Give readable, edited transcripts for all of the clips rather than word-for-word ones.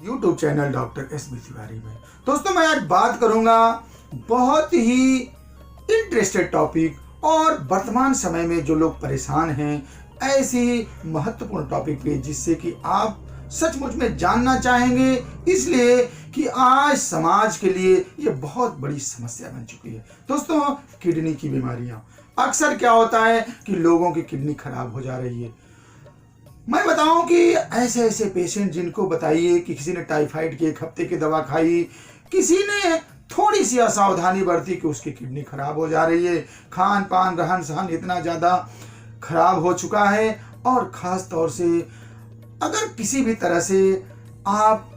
YouTube channel doctor S B Tiwari में। दोस्तों, मैं आज बात करूंगा बहुत ही इंटरेस्टेड टॉपिक और वर्तमान समय में जो लोग परेशान हैं ऐसी महत्वपूर्ण टॉपिक पे, जिससे कि आप सचमुच में जानना चाहेंगे, इसलिए कि आज समाज के लिए ये बहुत बड़ी समस्या बन चुकी है। दोस्तों, किडनी की बीमारियां। अक्सर क्या होता है कि लोगों की किडनी खराब हो जा रही है। मैं बताऊं कि ऐसे पेशेंट जिनको बताइए कि किसी ने टाइफाइड की 1 हफ्ते की दवा खाई, किसी ने थोड़ी सी असावधानी बरती कि उसकी किडनी खराब हो जा रही है, खान पान रहन सहन इतना ज़्यादा खराब हो चुका है, और ख़ास तौर से अगर किसी भी तरह से आप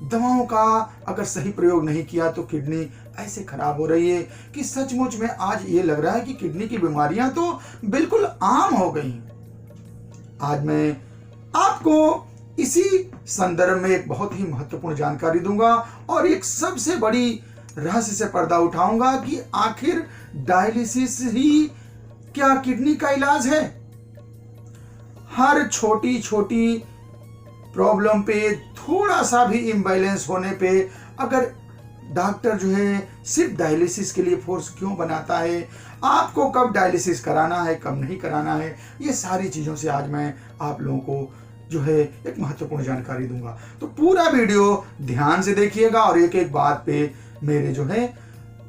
दवाओं का अगर सही प्रयोग नहीं किया तो किडनी ऐसे खराब हो रही है कि सचमुच में आज ये लग रहा है कि किडनी की बीमारियां तो बिल्कुल आम हो गई हैं। आज मैं आपको इसी संदर्भ में एक बहुत ही महत्वपूर्ण जानकारी दूंगा और एक सबसे बड़ी रहस्य से पर्दा उठाऊंगा कि आखिर डायलिसिस ही क्या किडनी का इलाज है। हर छोटी छोटी प्रॉब्लम पे, थोड़ा सा भी इम्बैलेंस होने पे अगर डॉक्टर जो है सिर्फ डायलिसिस के लिए फोर्स क्यों बनाता है, आपको कब डायलिसिस कराना है कब नहीं कराना है, ये सारी चीज़ों से आज मैं आप लोगों को जो है एक महत्वपूर्ण जानकारी दूंगा। तो पूरा वीडियो ध्यान से देखिएगा और एक एक बात पे मेरे जो है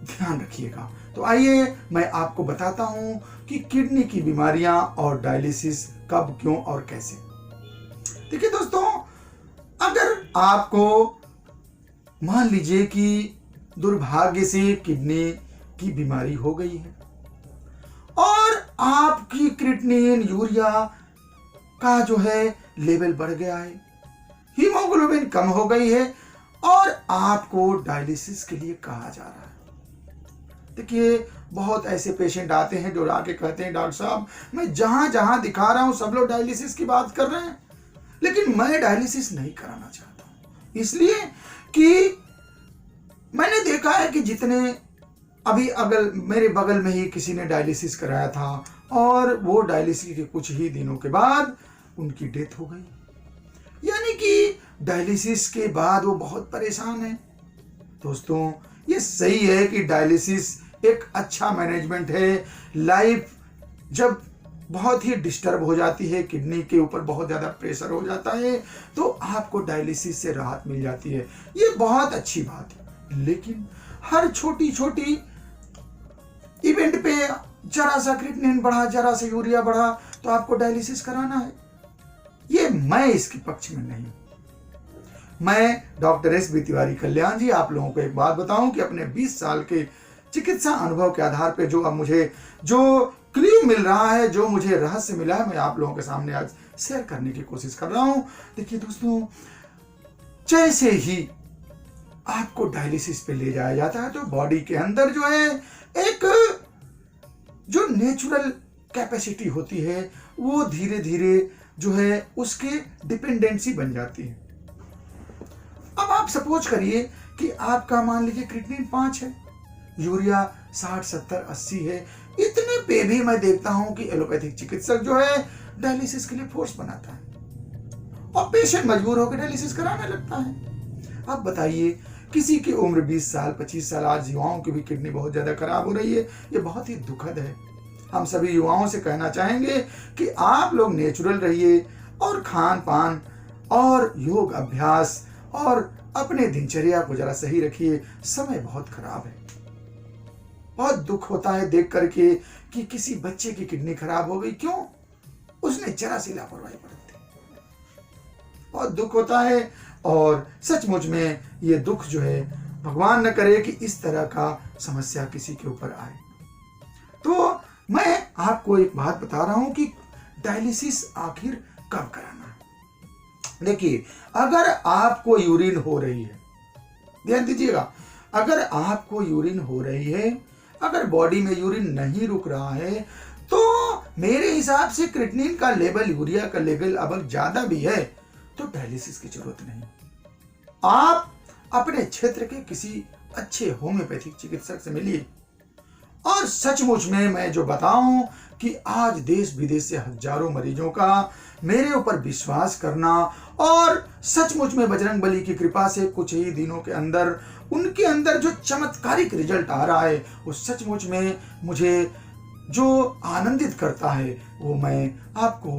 ध्यान रखिएगा। तो आइए मैं आपको बताता हूं कि किडनी की बीमारियां और डायलिसिस कब, क्यों और कैसे। देखिए दोस्तों, अगर आपको मान लीजिए कि दुर्भाग्य से किडनी की बीमारी हो गई है और आपकी क्रिएटिनिन यूरिया का जो है लेवल बढ़ गया है, हीमोग्लोबिन कम हो गई है और आपको डायलिसिस के लिए कहा जा रहा है। देखिए, बहुत ऐसे पेशेंट आते हैं जो आके कहते हैं, डॉक्टर साहब मैं जहां जहां दिखा रहा हूं सब लोग डायलिसिस की बात कर रहे हैं, लेकिन मैं डायलिसिस नहीं कराना चाहता हूं, इसलिए कि मैंने देखा है कि जितने अभी अगल मेरे बगल में ही किसी ने डायलिसिस कराया था और वो डायलिसिस के कुछ ही दिनों के बाद उनकी डेथ हो गई। यानी कि डायलिसिस के बाद वो बहुत परेशान है। दोस्तों, ये सही है कि डायलिसिस एक अच्छा मैनेजमेंट है। लाइफ जब बहुत ही डिस्टर्ब हो जाती है, किडनी के ऊपर बहुत ज़्यादा प्रेशर हो जाता है, तो आपको डायलिसिस से राहत मिल जाती है, ये बहुत अच्छी बात है। लेकिन हर छोटी छोटी इवेंट पे जरा सा क्रिएटिनिन बढ़ा, जरा सा यूरिया बढ़ा तो आपको डायलिसिस कराना है, ये मैं इसके पक्ष में नहीं। मैं डॉक्टर एस बी तिवारी कल्याण जी आप लोगों को एक बात बताऊं कि अपने 20 साल के चिकित्सा अनुभव के आधार पे जो अब मुझे जो क्लू मिल रहा है, जो मुझे रहस्य मिला है, मैं आप लोगों के सामने आज शेयर करने की कोशिश कर रहा हूं। देखिए दोस्तों, जैसे ही आपको डायलिसिस पे ले जाया जाता है तो बॉडी के अंदर जो है एक जो नेचुरल कैपेसिटी होती है वो धीरे धीरे जो है उसकी डिपेंडेंसी बन जाती है। अब आप सपोज करिए कि आपका मान लीजिए क्रिएटिनिन 5 है, यूरिया 60, 70, 80 है, इतने पे भी मैं देखता हूं कि एलोपैथिक चिकित्सक जो है डायलिसिस के लिए फोर्स बनाता है और पेशेंट मजबूर होकर डायलिसिस कराने लगता है। अब बताइए, किसी की उम्र 20 साल 25 साल, आज युवाओं की भी किडनी बहुत ज्यादा खराब हो रही है, ये बहुत ही दुखद है। हम सभी युवाओं से कहना चाहेंगे कि आप लोग नेचुरल रहिए और खान पान और योग अभ्यास और अपने दिनचर्या को जरा सही रखिए। समय बहुत खराब है, बहुत दुख होता है देख करके कि किसी बच्चे की किडनी खराब हो गई, क्यों? उसने जरा सी लापरवाही बरती। बहुत दुख होता है और सचमुच में ये दुख जो है भगवान न करे कि इस तरह का समस्या किसी के ऊपर आए। तो मैं आपको एक बात बता रहा हूं कि डायलिसिस आखिर कब कराना है। देखिए, अगर आपको यूरिन हो रही है, ध्यान दीजिएगा, अगर आपको यूरिन हो रही है, अगर बॉडी में यूरिन नहीं रुक रहा है, तो मेरे हिसाब से क्रिएटिनिन का लेवल, यूरिया का लेवल अगर ज्यादा भी है तो डायलिसिस की जरूरत नहीं। आप अपने क्षेत्र के किसी अच्छे होम्योपैथिक चिकित्सक से मिलिए और सचमुच में मैं जो बताऊं कि आज देश विदेश से हजारों मरीजों का मेरे ऊपर विश्वास करना और सचमुच में बजरंग बली की कृपा से कुछ ही दिनों के अंदर उनके अंदर जो चमत्कारिक रिजल्ट आ रहा है वो सचमुच में मुझे जो आनंदित करता है वो मैं आपको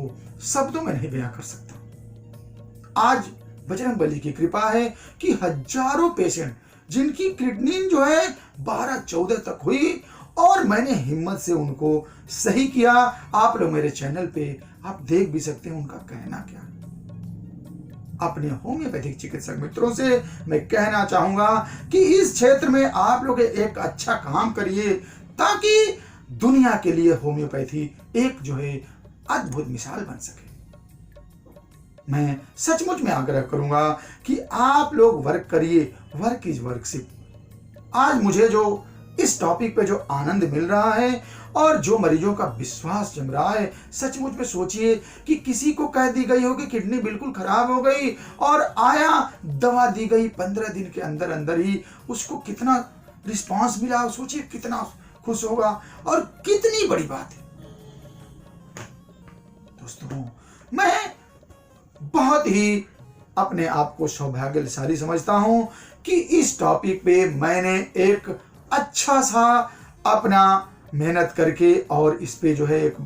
शब्दों में नहीं बयां कर सकता। आज बजरंग बली की कृपा है कि हजारों पेशेंट जिनकी किडनी जो है 12-14 तक हुई और मैंने हिम्मत से उनको सही किया। आप लोग मेरे चैनल पे आप देख भी सकते हैं उनका कहना क्या है। अपने होम्योपैथिक चिकित्सक मित्रों से मैं कहना चाहूंगा कि इस क्षेत्र में आप लोग एक अच्छा काम करिए ताकि दुनिया के लिए होम्योपैथी एक जो है अद्भुत मिसाल बन सके। मैं सचमुच में आग्रह करूंगा कि आप लोग वर्क करिए, वर्क इज वर्कशिप। आज मुझे जो इस टॉपिक पे जो आनंद मिल रहा है और जो मरीजों का विश्वास जम रहा है, सचमुच में सोचिए कि किसी को कह दी गई हो कि किडनी बिल्कुल खराब हो गई और आया दवा दी गई 15 दिन के अंदर अंदर ही उसको कितना रिस्पांस मिला, सोचिए कितना खुश होगा और कितनी बड़ी बात है। दोस्तों मैं बहुत ही अपने आप को सौभाग्यशाली समझता हूं कि इस टॉपिक पे मैंने एक अच्छा सा अपना मेहनत करके और इस पे जो है एक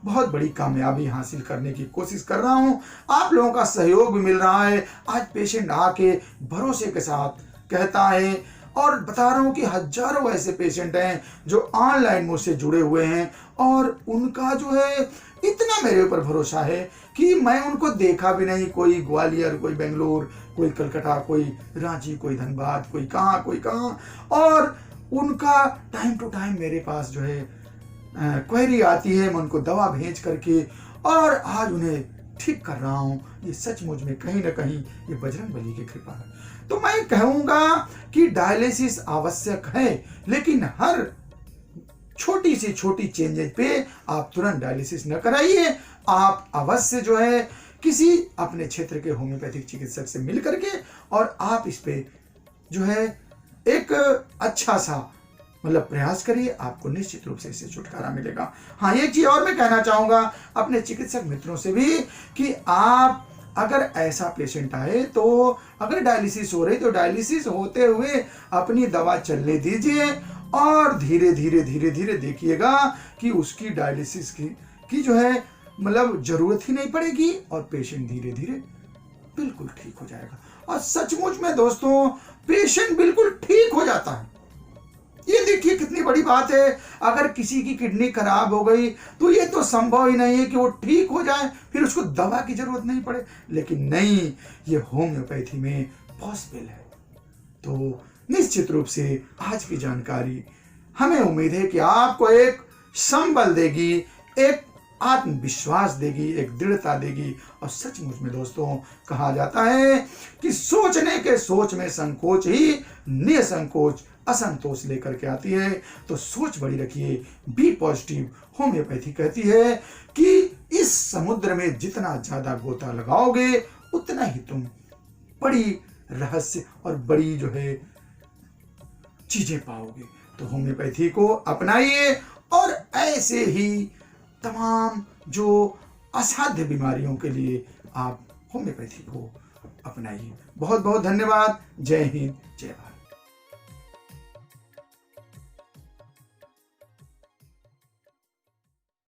बहुत बड़ी कामयाबी हासिल करने की कोशिश कर रहा हूं। आप लोगों का सहयोग भी मिल रहा है। आज पेशेंट आके भरोसे के साथ कहता है और बता रहा हूं कि हजारों ऐसे पेशेंट हैं जो ऑनलाइन मुझसे जुड़े हुए हैं और उनका जो है इतना मेरे ऊपर भरोसा है कि मैं उनको देखा भी नहीं, कोई ग्वालियर, कोई बेंगलोर, कोई कलकत्ता, कोई रांची, कोई धनबाद, कोई कहाँ और उनका टाइम टू टाइम मेरे पास जो है क्वेरी आती है, मैं उनको दवा भेज करके और आज उन्हें ठीक कर रहा हूं। ये सचमुच में कहीं ना कहीं ये बजरंग बली की कृपा है। तो मैं कहूंगा कि डायलिसिस आवश्यक है, लेकिन हर छोटी सी छोटी चेंजेस पे आप तुरंत डायलिसिस न कराइए। आप अवश्य जो है किसी अपने क्षेत्र के होम्योपैथिक चिकित्सक से मिल करके और आप इस पे जो है एक अच्छा सा मतलब प्रयास करिए, आपको निश्चित रूप से इससे छुटकारा मिलेगा। हाँ, एक चीज और मैं कहना चाहूंगा अपने चिकित्सक मित्रों से भी कि आप अगर ऐसा पेशेंट आए तो अगर डायलिसिस हो रही तो डायलिसिस होते हुए अपनी दवा चलने दीजिए और धीरे धीरे देखिएगा कि उसकी डायलिसिस की जो है मतलब जरूरत ही नहीं पड़ेगी और पेशेंट धीरे धीरे बिल्कुल ठीक हो जाएगा। और सचमुच में दोस्तों पेशेंट बिल्कुल ठीक हो जाता है। ये देखिए कितनी बड़ी बात है। अगर किसी की किडनी खराब हो गई तो ये तो संभव ही नहीं है कि वो ठीक हो जाए फिर उसको दवा की जरूरत नहीं पड़े, लेकिन नहीं, ये होम्योपैथी में पॉसिबल है। तो निश्चित रूप से आज की जानकारी हमें उम्मीद है कि आपको एक संबल देगी, एक आत्मविश्वास देगी, एक दृढ़ता देगी। और सचमुच में दोस्तों कहा जाता है कि सोचने के सोच में संकोच ही निसंकोच असंतोष लेकर के आती है। तो सोच बड़ी रखिए, बी पॉजिटिव। होम्योपैथी कहती है कि इस समुद्र में जितना ज्यादा गोता लगाओगे उतना ही तुम बड़ी रहस्य और बड़ी जो है चीजें पाओगे। तो होम्योपैथी को अपनाइए और ऐसे ही तमाम जो असाध्य बीमारियों के लिए आप होम्योपैथी को अपनाइए। बहुत बहुत धन्यवाद। जय हिंद, जय भारत।